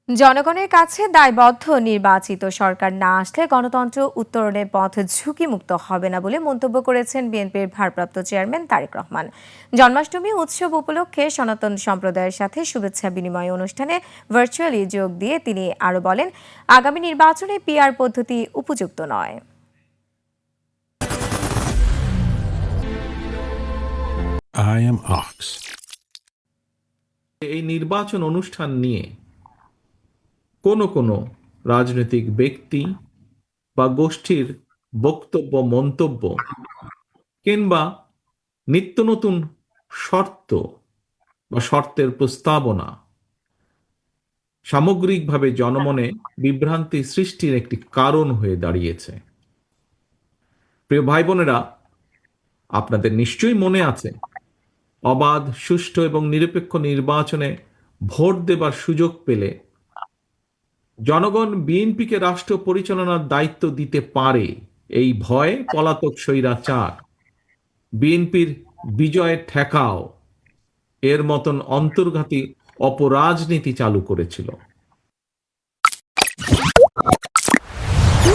জনগণের কাছে দায়বদ্ধ নির্বাচিত সরকার না আসলে গণতন্ত্র উত্তরণের পথ ঝুঁকিমুক্ত হবে না বলে মন্তব্য করেছেন বিএনপির ভারপ্রাপ্ত চেয়ারম্যান তারেক রহমান। জন্মাষ্টমী উৎসব উপলক্ষে সনাতন সম্প্রদায়ের সাথে শুভেচ্ছা বিনিময় অনুষ্ঠানে ভার্চুয়ালি যোগ দিয়ে তিনি আরো বলেন, আগামী নির্বাচনে পিআর পদ্ধতি উপযুক্ত নয়। I am Ox. এই নির্বাচন অনুষ্ঠান নিয়ে কোনো রাজনৈতিক ব্যক্তি বা গোষ্ঠীর বক্তব্য, মন্তব্য কিংবা নিত্য নতুন শর্ত বা শর্তের প্রস্তাবনা সামগ্রিকভাবে জনমনে বিভ্রান্তি সৃষ্টির একটি কারণ হয়ে দাঁড়িয়েছে। প্রিয় ভাই বোনেরা, আপনাদের নিশ্চয়ই মনে আছে অবাধ, সুষ্ঠু এবং নিরপেক্ষ নির্বাচনে ভোট দেবার সুযোগ পেলে জনগণ বিএনপিকে রাষ্ট্র পরিচালনার দায়িত্ব দিতে পারে এই ভয়ে পলাতক স্বৈরাচার বিএনপির বিজয়ে ঠেকাও এর মতন অন্তর্ঘাতী অপরাজনীতি চালু করেছিল।